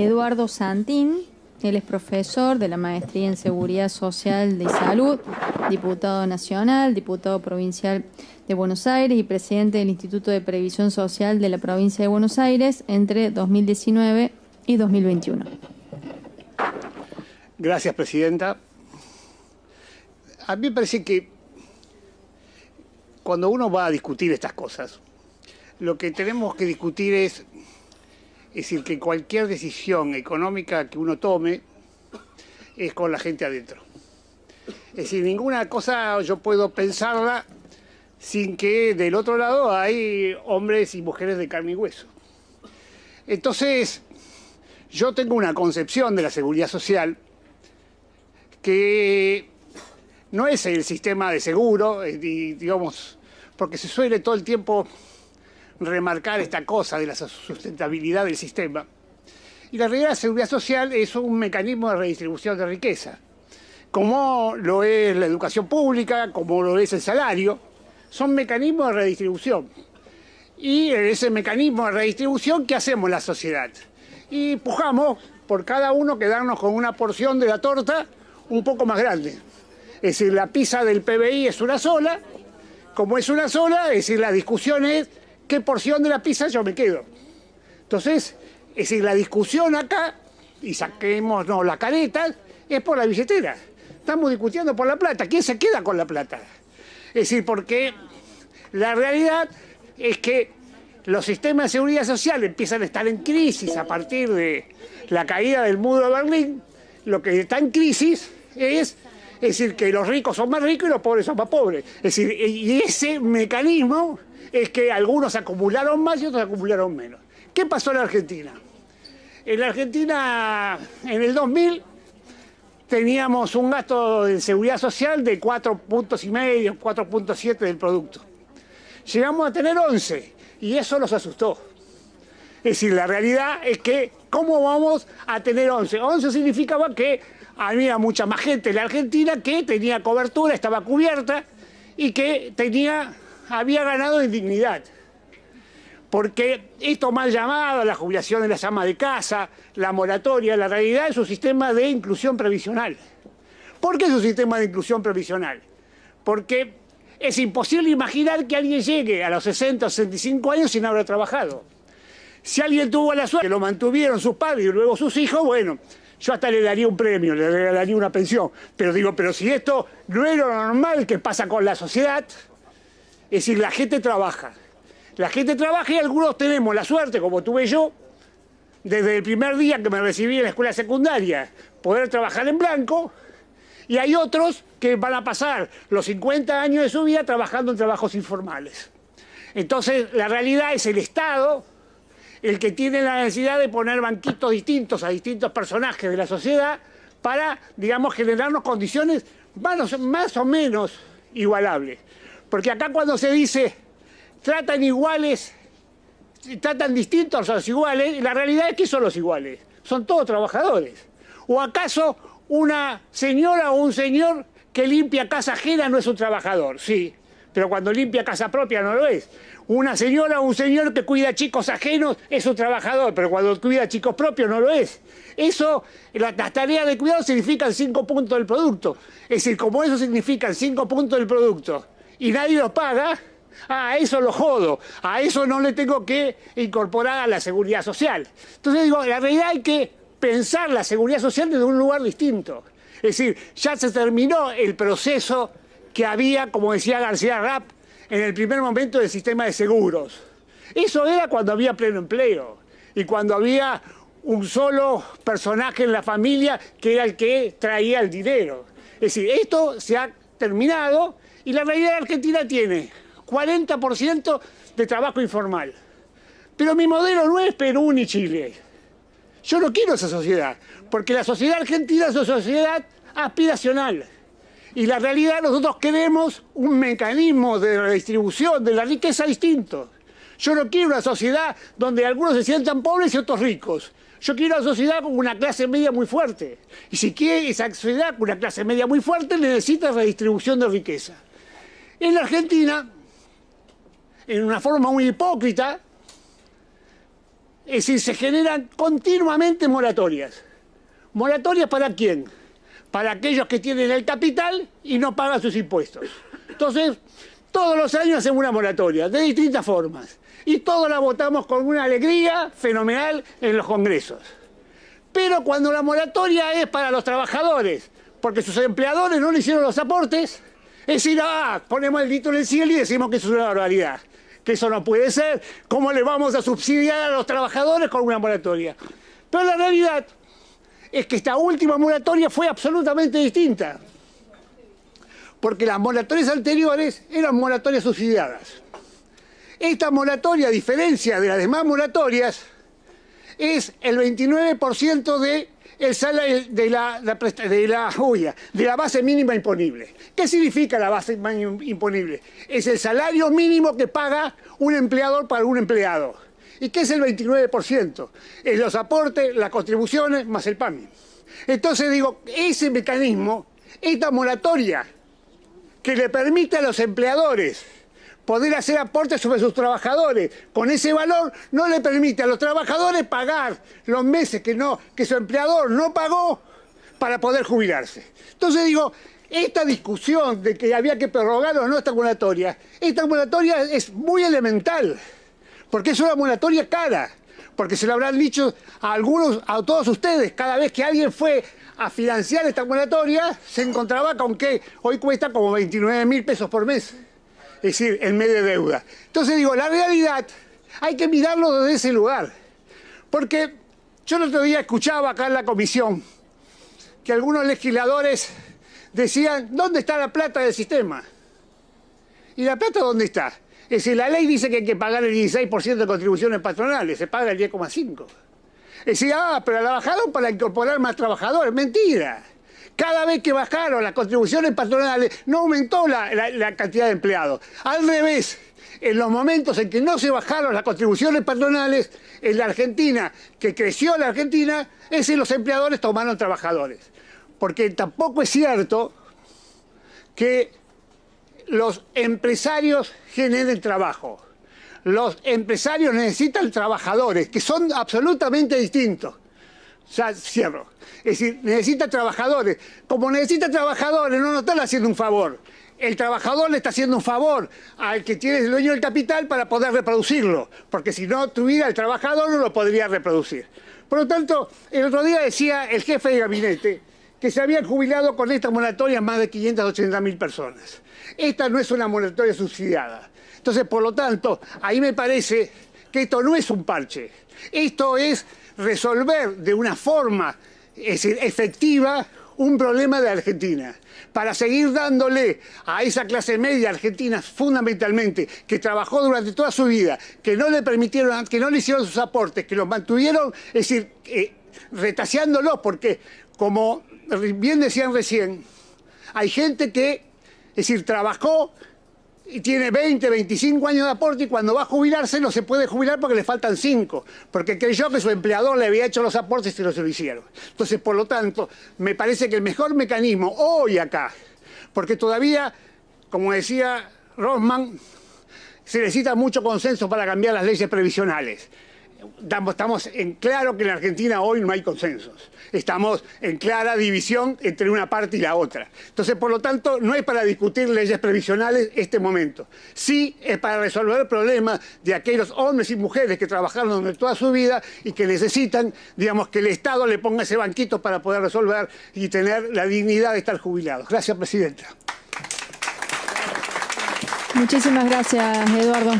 Eduardo Santín. Él es profesor de la Maestría en Seguridad Social y Salud, diputado nacional, diputado provincial de Buenos Aires y presidente del Instituto de Previsión Social de la provincia de Buenos Aires entre 2019 y 2021. Gracias, presidenta. A mí me parece que cuando uno va a discutir estas cosas, lo que tenemos que discutir es decir, que cualquier decisión económica que uno tome es con la gente adentro. Es decir, ninguna cosa yo puedo pensarla sin que del otro lado hay hombres y mujeres de carne y hueso. Entonces, yo tengo una concepción de la seguridad social que no es el sistema de seguro, digamos, porque se suele todo el tiempo remarcar esta cosa de la sustentabilidad del sistema. Y la realidad de la seguridad social es un mecanismo de redistribución de riqueza, como lo es la educación pública, como lo es el salario, son mecanismos de redistribución. Y en ese mecanismo de redistribución, ¿qué hacemos en la sociedad? Y pujamos por cada uno quedarnos con una porción de la torta un poco más grande. Es decir, la pizza del PBI es una sola, como es una sola, es decir, la discusión es ¿qué porción de la pizza yo me quedo? Entonces, es decir, la discusión acá, y saquémonos las caretas, es por la billetera. Estamos discutiendo por la plata. ¿Quién se queda con la plata? Es decir, porque la realidad es que los sistemas de seguridad social empiezan a estar en crisis a partir de la caída del muro de Berlín. Lo que está en crisis es decir, que los ricos son más ricos y los pobres son más pobres. Es decir, y ese mecanismo es que algunos acumularon más y otros acumularon menos. ¿Qué pasó en la Argentina? En la Argentina, en el 2000, teníamos un gasto de seguridad social de 4,5 puntos, 4,7 del producto. Llegamos a tener 11 y eso nos asustó. Es decir, la realidad es que, ¿cómo vamos a tener 11? 11 significaba que había mucha más gente en la Argentina que tenía cobertura, estaba cubierta y que había ganado en dignidad. Porque esto mal llamado, la jubilación de las amas de casa, la moratoria, la realidad es un sistema de inclusión previsional. ¿Por qué es un sistema de inclusión previsional? Porque es imposible imaginar que alguien llegue a los 60 o 65 años sin haber trabajado. Si alguien tuvo la suerte que lo mantuvieron sus padres y luego sus hijos, bueno, yo hasta le daría un premio, le regalaría una pensión. Pero digo, pero si esto no es lo normal que pasa con la sociedad, es decir, la gente trabaja. La gente trabaja y algunos tenemos la suerte, como tuve yo, desde el primer día que me recibí en la escuela secundaria, poder trabajar en blanco, y hay otros que van a pasar los 50 años de su vida trabajando en trabajos informales. Entonces, la realidad es el Estado el que tiene la necesidad de poner banquitos distintos a distintos personajes de la sociedad para, digamos, generarnos condiciones más o menos igualables. Porque acá cuando se dice tratan iguales, tratan distintos a los iguales, la realidad es que son los iguales, son todos trabajadores. ¿O acaso una señora o un señor que limpia casa ajena no es un trabajador? Sí, pero cuando limpia casa propia no lo es. Una señora o un señor que cuida chicos ajenos es un trabajador, pero cuando cuida chicos propios no lo es. Eso, las tareas de cuidado significan 5 puntos del producto. Es decir, como eso significan 5 puntos del producto y nadie los paga, a eso lo jodo, a eso no le tengo que incorporar a la seguridad social. Entonces digo, la realidad hay que pensar la seguridad social desde un lugar distinto. Es decir, ya se terminó el proceso que había, como decía García Rapp, en el primer momento del sistema de seguros. Eso era cuando había pleno empleo y cuando había un solo personaje en la familia que era el que traía el dinero. Es decir, esto se ha terminado y la realidad de la Argentina tiene 40% de trabajo informal. Pero mi modelo no es Perú ni Chile. Yo no quiero esa sociedad, porque la sociedad argentina es una sociedad aspiracional. Y la realidad, nosotros queremos un mecanismo de redistribución de la riqueza distinto. Yo no quiero una sociedad donde algunos se sientan pobres y otros ricos. Yo quiero una sociedad con una clase media muy fuerte. Y si quiere esa sociedad con una clase media muy fuerte, necesita redistribución de riqueza. En la Argentina, en una forma muy hipócrita, Es decir, se generan continuamente moratorias. ¿Moratorias para quién? Para aquellos que tienen el capital y no pagan sus impuestos. Entonces, todos los años hacemos una moratoria, de distintas formas. Y todos la votamos con una alegría fenomenal en los congresos. Pero cuando la moratoria es para los trabajadores, porque sus empleadores no le hicieron los aportes, es decir, ponemos el grito en el cielo y decimos que eso es una barbaridad, que eso no puede ser. ¿Cómo le vamos a subsidiar a los trabajadores con una moratoria? Pero la realidad es que esta última moratoria fue absolutamente distinta, porque las moratorias anteriores eran moratorias subsidiadas. Esta moratoria, a diferencia de las demás moratorias, es el 29% de la base mínima imponible. ¿Qué significa la base mínima imponible? Es el salario mínimo que paga un empleador para un empleado. ¿Y qué es el 29%? Es los aportes, las contribuciones, más el PAMI. Entonces digo, ese mecanismo, esta moratoria, que le permite a los empleadores poder hacer aportes sobre sus trabajadores, con ese valor no le permite a los trabajadores pagar los meses que su empleador no pagó para poder jubilarse. Entonces digo, esta discusión de que había que prorrogar o no esta moratoria es muy elemental, porque es una moratoria cara, porque se lo habrán dicho a todos ustedes, cada vez que alguien fue a financiar esta moratoria, se encontraba con que hoy cuesta como 29.000 pesos por mes. Es decir, en medio de deuda. Entonces digo, la realidad hay que mirarlo desde ese lugar. Porque yo el otro día escuchaba acá en la comisión que algunos legisladores decían, ¿dónde está la plata del sistema? ¿Y la plata dónde está? Es decir, la ley dice que hay que pagar el 16% de contribuciones patronales, se paga el 10,5%. Es decir, pero la bajaron para incorporar más trabajadores. Mentira. Cada vez que bajaron las contribuciones patronales, no aumentó la cantidad de empleados. Al revés, en los momentos en que no se bajaron las contribuciones patronales, en la Argentina, que creció la Argentina, los empleadores tomaron trabajadores. Porque tampoco es cierto que los empresarios generen trabajo. Los empresarios necesitan trabajadores, que son absolutamente distintos. Ya cierro. Es decir, necesita trabajadores. Como necesita trabajadores, no nos están haciendo un favor. El trabajador le está haciendo un favor al que tiene el dueño del capital para poder reproducirlo. Porque si no tuviera el trabajador, no lo podría reproducir. Por lo tanto, el otro día decía el jefe de gabinete que se habían jubilado con esta moratoria más de 580.000 personas. Esta no es una moratoria subsidiada. Entonces, por lo tanto, ahí me parece que esto no es un parche. Esto es resolver de una forma efectiva un problema de Argentina, para seguir dándole a esa clase media argentina fundamentalmente, que trabajó durante toda su vida, que no le permitieron, que no le hicieron sus aportes, que los mantuvieron, es decir, retaseándolos, porque como bien decían recién, hay gente que, es decir, trabajó y tiene 20, 25 años de aporte y cuando va a jubilarse no se puede jubilar porque le faltan 5, porque creyó que su empleador le había hecho los aportes y no se lo hicieron. Entonces, por lo tanto, me parece que el mejor mecanismo hoy acá, porque todavía, como decía Rosman, se necesita mucho consenso para cambiar las leyes previsionales. Estamos en claro que en la Argentina hoy no hay consensos. Estamos en clara división entre una parte y la otra. Entonces, por lo tanto, no es para discutir leyes previsionales este momento. Sí es para resolver el problema de aquellos hombres y mujeres que trabajaron durante toda su vida y que necesitan, digamos, que el Estado le ponga ese banquito para poder resolver y tener la dignidad de estar jubilados. Gracias, Presidenta. Muchísimas gracias, Eduardo.